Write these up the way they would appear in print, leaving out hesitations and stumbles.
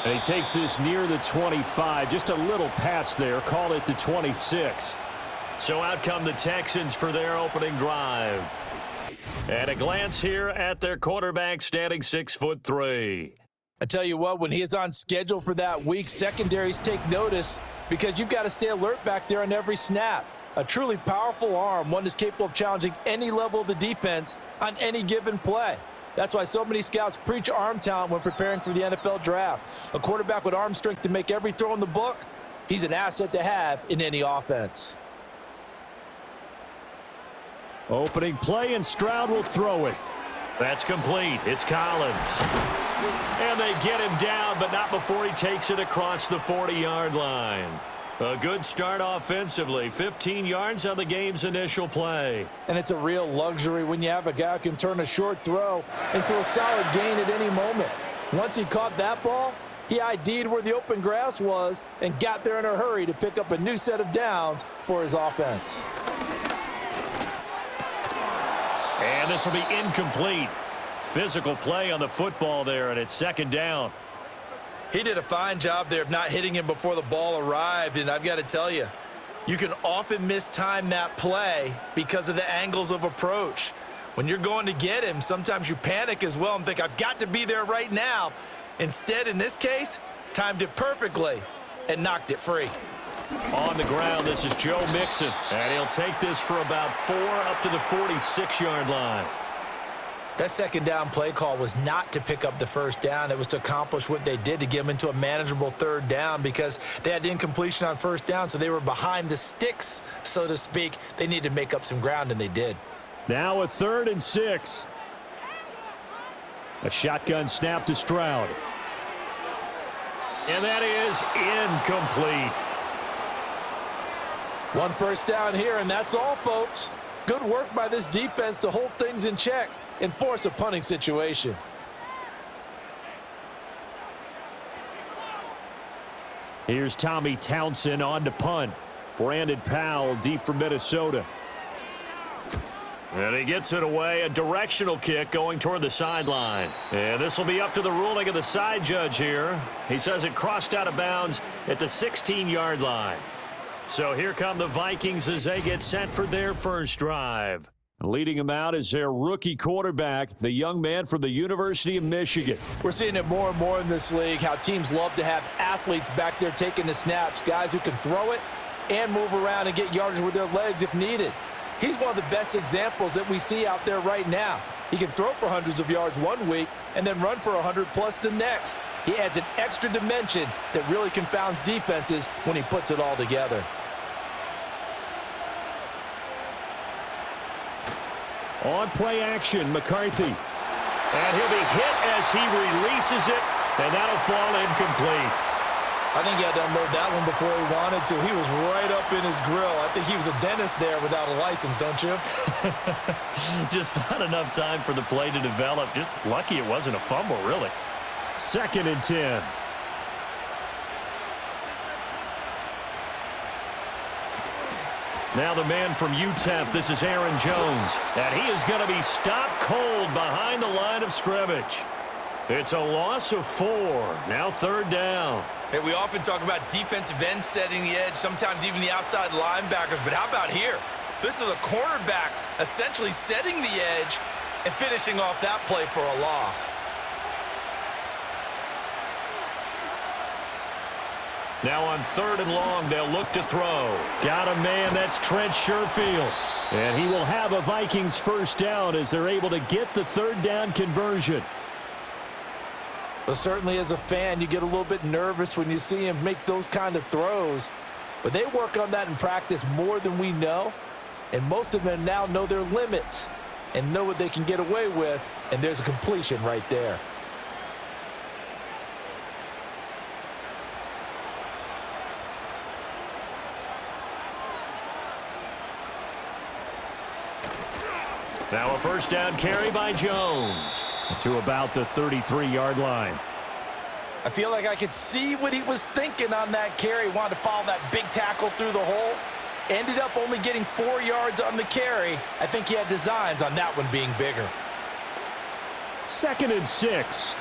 And he takes this near the 25, just a little past there, called it the 26. So out come the Texans for their opening drive. And a glance here at their quarterback, standing 6'3". I tell you what, when he is on schedule for that week, secondaries take notice because you've got to stay alert back there on every snap. A truly powerful arm, one that's capable of challenging any level of the defense on any given play. That's why so many scouts preach arm talent when preparing for the NFL draft. A quarterback with arm strength to make every throw in the book, he's an asset to have in any offense. Opening play, and Stroud will throw it. That's complete. It's Collins. And they get him down, but not before he takes it across the 40-yard line. A good start offensively. 15 yards on the game's initial play. And it's a real luxury when you have a guy who can turn a short throw into a solid gain at any moment. Once he caught that ball, he ID'd where the open grass was and got there in a hurry to pick up a new set of downs for his offense. And this will be incomplete. Physical play on the football there, and it's second down. He did a fine job there of not hitting him before the ball arrived, and I've got to tell you, you can often mistime that play because of the angles of approach. When you're going to get him, sometimes you panic as well and think, I've got to be there right now. Instead, in this case, timed it perfectly and knocked it free. On the ground, this is Joe Mixon, and he'll take this for about 4 up to the 46-yard line. That second down play call was not to pick up the first down. It was to accomplish what they did, to get them into a manageable third down, because they had incompletion on first down, so they were behind the sticks, so to speak. They needed to make up some ground, and they did. Now a 3rd and 6. A shotgun snap to Stroud. And that is incomplete. One first down here, and that's all, folks. Good work by this defense to hold things in check and force a punting situation. Here's Tommy Townsend on to punt. Brandon Powell deep for Minnesota. And he gets it away. A directional kick going toward the sideline. And this will be up to the ruling of the side judge here. He says it crossed out of bounds at the 16-yard line. So here come the Vikings as they get set for their first drive. Leading them out is their rookie quarterback, the young man from the University of Michigan. We're seeing it more and more in this league, how teams love to have athletes back there taking the snaps, guys who can throw it and move around and get yardage with their legs if needed. He's one of the best examples that we see out there right now. He can throw for hundreds of yards one week and then run for 100+ the next. He adds an extra dimension that really confounds defenses when he puts it all together. On play action, McCarthy. And he'll be hit as he releases it, and that'll fall incomplete. I think he had to unload that one before he wanted to. He was right up in his grill. I think he was a dentist there without a license, don't you? Just not enough time for the play to develop. Just lucky it wasn't a fumble, really. 2nd and 10. Now the man from UTEP, this is Aaron Jones. And he is going to be stopped cold behind the line of scrimmage. It's a loss of 4. Now 3rd down. Hey, we often talk about defensive ends setting the edge, sometimes even the outside linebackers. But how about here? This is a cornerback essentially setting the edge and finishing off that play for a loss. Now on 3rd and long, they'll look to throw. Got a man, that's Trent Sherfield. And he will have a Vikings first down as they're able to get the 3rd down conversion. Well, certainly as a fan, you get a little bit nervous when you see him make those kind of throws. But they work on that in practice more than we know. And most of them now know their limits and know what they can get away with. And there's a completion right there. Now a first down carry by Jones. To about the 33-yard line. I feel like I could see what he was thinking on that carry. Wanted to follow that big tackle through the hole. Ended up only getting 4 yards on the carry. I think he had designs on that one being bigger. 2nd and 6.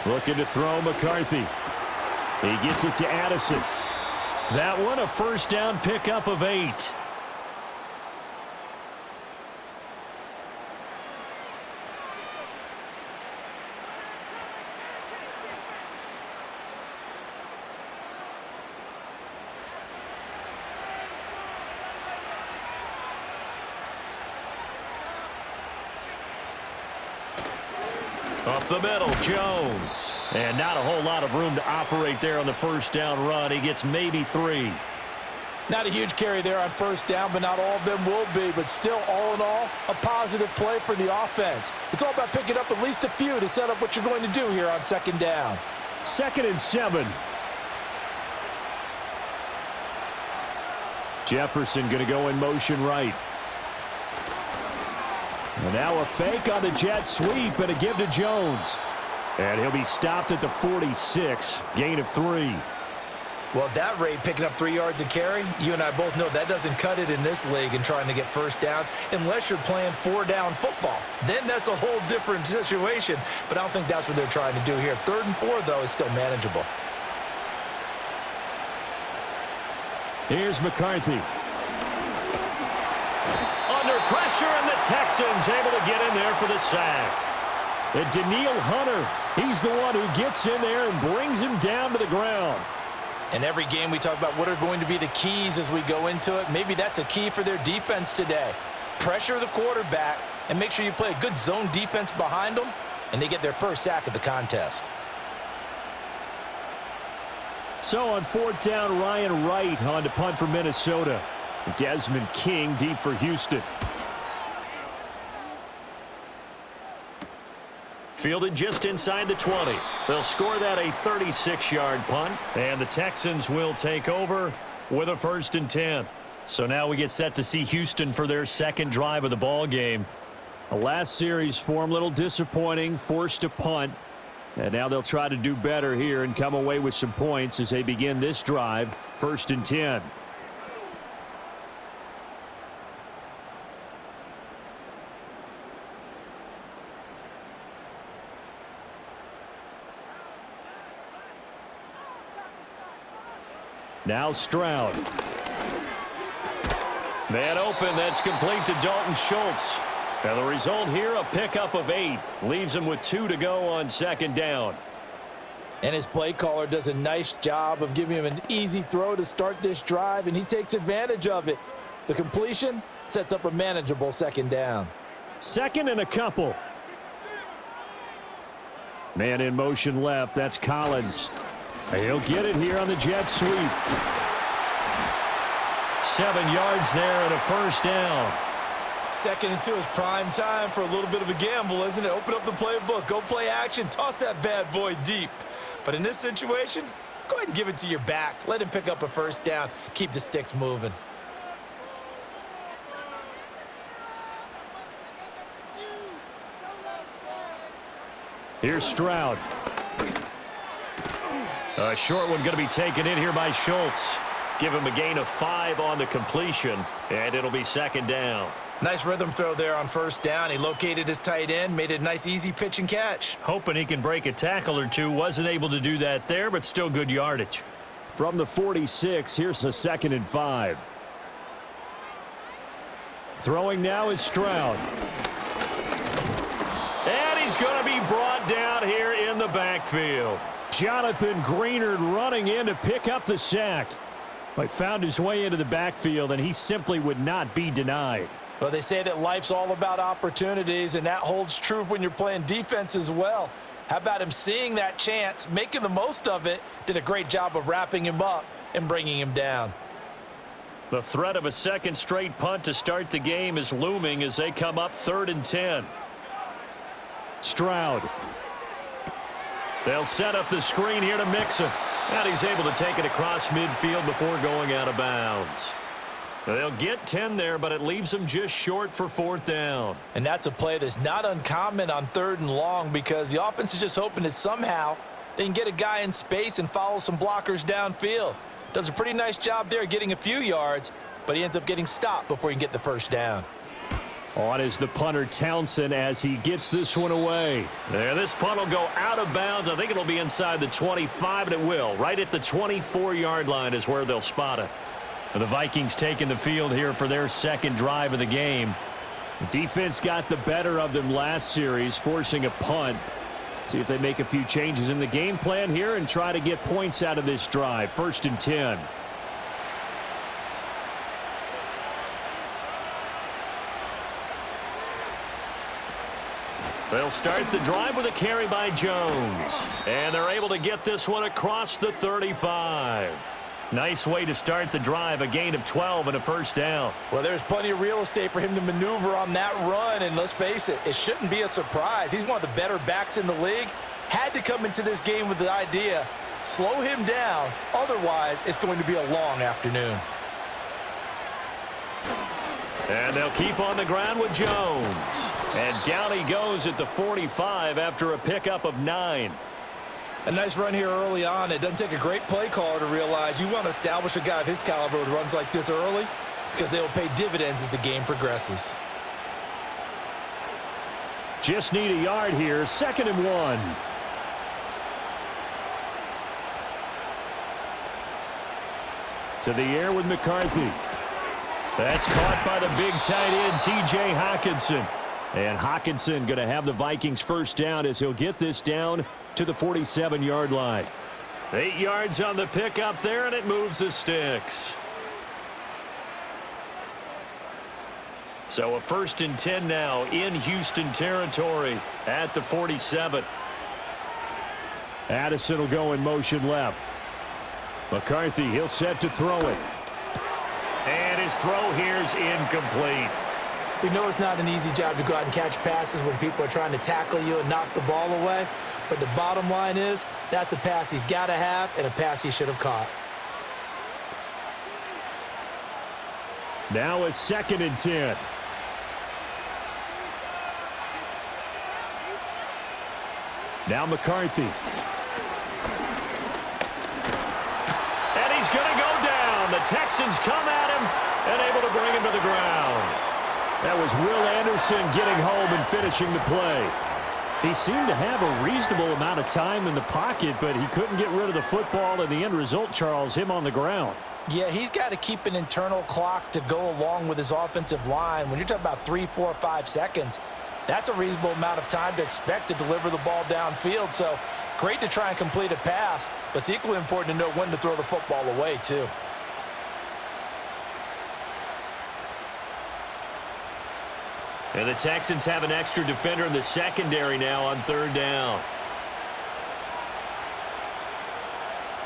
Looking to throw McCarthy. He gets it to Addison. That one a first down pickup of 8. Up the middle, Jones. And not a whole lot of room to operate there on the first down run. He gets maybe 3. Not a huge carry there on first down, but not all of them will be. But still, all in all, a positive play for the offense. It's all about picking up at least a few to set up what you're going to do here on second down. 2nd and 7. Jefferson going to go in motion right. And now a fake on the jet sweep and a give to Jones. And he'll be stopped at the 46. Gain of 3. Well, at that rate, picking up 3 yards a carry, you and I both know that doesn't cut it in this league and trying to get first downs unless you're playing 4-down football. Then that's a whole different situation. But I don't think that's what they're trying to do here. 3rd and 4, though, is still manageable. Here's McCarthy. Under pressure, and the Texans able to get in there for the sack. And Danielle Hunter, he's the one who gets in there and brings him down to the ground. In every game, we talk about what are going to be the keys as we go into it. Maybe that's a key for their defense today. Pressure the quarterback and make sure you play a good zone defense behind them, and they get their first sack of the contest. So on 4th down, Ryan Wright on to punt for Minnesota. Desmond King deep for Houston. Fielded just inside the 20. They'll score that a 36-yard punt, and the Texans will take over with a 1st and 10. So now we get set to see Houston for their 2nd drive of the ball game. The last series form, a little disappointing, forced to punt. And now they'll try to do better here and come away with some points as they begin this drive, 1st and 10. Now Stroud. Man open, that's complete to Dalton Schultz. And the result here, a pickup of 8. Leaves him with 2 to go on 2nd down. And his play caller does a nice job of giving him an easy throw to start this drive, and he takes advantage of it. The completion sets up a manageable 2nd down. 2nd and a couple. Man in motion left, that's Collins. He'll get it here on the jet sweep. 7 yards there and a 1st down. 2nd and 2 is prime time for a little bit of a gamble, isn't it? Open up the playbook, go play action, toss that bad boy deep. But in this situation, go ahead and give it to your back. Let him pick up a 1st down, keep the sticks moving. Here's Stroud. A short one going to be taken in here by Schultz. Give him a gain of 5 on the completion, and it'll be 2nd down. Nice rhythm throw there on 1st down. He located his tight end, made it a nice easy pitch and catch. Hoping he can break a tackle or two. Wasn't able to do that there, but still good yardage. From the 46, here's a 2nd and 5. Throwing now is Stroud. And he's going to be brought down here in the backfield. Jonathan Greenard running in to pick up the sack. But found his way into the backfield, and he simply would not be denied. Well, they say that life's all about opportunities, and that holds true when you're playing defense as well. How about him seeing that chance, making the most of it, did a great job of wrapping him up and bringing him down. The threat of a 2nd straight punt to start the game is looming as they come up 3rd and 10. Stroud. They'll set up the screen here to Mixon. And he's able to take it across midfield before going out of bounds. They'll get 10 there, but it leaves them just short for 4th down. And that's a play that's not uncommon on 3rd and long because the offense is just hoping that somehow they can get a guy in space and follow some blockers downfield. Does a pretty nice job there getting a few yards, but he ends up getting stopped before he can get the 1st down. On is the punter Townsend as he gets this one away. There, this punt will go out of bounds. I think it'll be inside the 25, and it will. Right at the 24-yard line is where they'll spot it. The Vikings taking the field here for their second drive of the game. Defense got the better of them last series, forcing a punt. See if they make a few changes in the game plan here and try to get points out of this drive. 1st and 10. They'll start the drive with a carry by Jones. And they're able to get this one across the 35. Nice way to start the drive, a gain of 12 and a first down. Well, there's plenty of real estate for him to maneuver on that run, and let's face it, it shouldn't be a surprise. He's one of the better backs in the league. Had to come into this game with the idea, slow him down, otherwise it's going to be a long afternoon. And they'll keep on the ground with Jones. And down he goes at the 45 after a pickup of 9. A nice run here early on. It doesn't take a great play caller to realize you want to establish a guy of his caliber with runs like this early because they will pay dividends as the game progresses. Just need a yard here. 2nd and 1. To the air with McCarthy. That's caught by the big tight end, T.J. Hockenson. And Hockenson going to have the Vikings first down as he'll get this down to the 47-yard line. 8 yards on the pickup there, and it moves the sticks. So a 1st and 10 now in Houston territory at the 47. Addison will go in motion left. McCarthy, he'll set to throw it. And his throw here is incomplete. We know it's not an easy job to go out and catch passes when people are trying to tackle you and knock the ball away. But the bottom line is that's a pass he's got to have and a pass he should have caught. Now a 2nd and 10. Now McCarthy. And he's going to go down. The Texans come at him and able to bring him to the ground. That was Will Anderson getting home and finishing the play. He seemed to have a reasonable amount of time in the pocket, but he couldn't get rid of the football, and the end result, Charles, him on the ground. Yeah, he's got to keep an internal clock to go along with his offensive line. When you're talking about 3, 4, 5 seconds, that's a reasonable amount of time to expect to deliver the ball downfield. So great to try and complete a pass, but it's equally important to know when to throw the football away, too. And the Texans have an extra defender in the secondary now on 3rd down.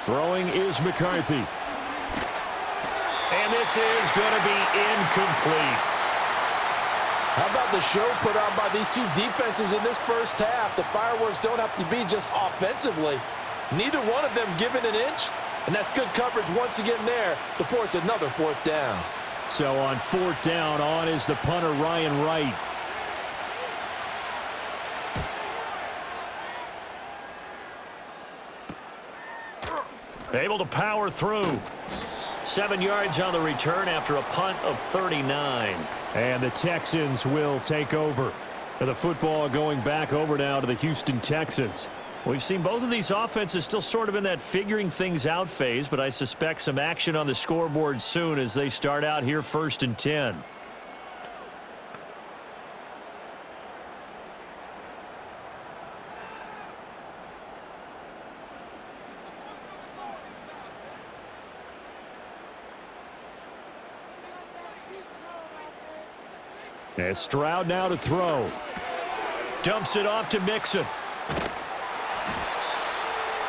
Throwing is McCarthy. And this is going to be incomplete. How about the show put on by these two defenses in this first half? The fireworks don't have to be just offensively. Neither one of them given an inch, and that's good coverage once again there to force another 4th down. So on 4th down, on is the punter Ryan Wright. Able to power through. 7 yards on the return after a punt of 39. And the Texans will take over. The football going back over now to the Houston Texans. We've seen both of these offenses still sort of in that figuring things out phase, but I suspect some action on the scoreboard soon as they start out here 1st and 10. And Stroud now to throw. Dumps it off to Mixon.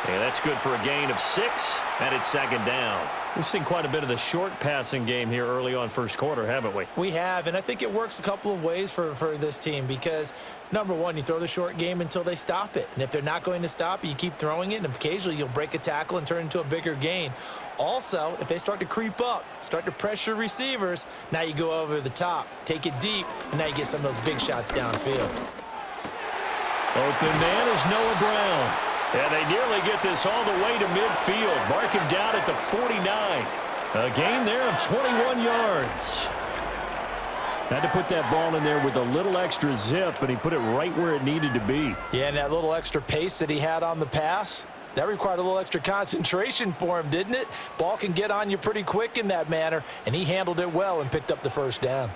And that's good for a gain of 6, and it's 2nd down. We've seen quite a bit of the short passing game here early on 1st quarter, haven't we? We have, and I think it works a couple of ways for this team because, number one, you throw the short game until they stop it. And if they're not going to stop it, you keep throwing it, and occasionally you'll break a tackle and turn it into a bigger gain. Also, if they start to creep up, start to pressure receivers, now you go over the top, take it deep, and now you get some of those big shots downfield. Open man is Noah Brown. And they nearly get this all the way to midfield. Mark him down at the 49. A gain there of 21 yards. Had to put that ball in there with a little extra zip, and he put it right where it needed to be. Yeah, and that little extra pace that he had on the pass, that required a little extra concentration for him, didn't it? Ball can get on you pretty quick in that manner, and he handled it well and picked up the first down.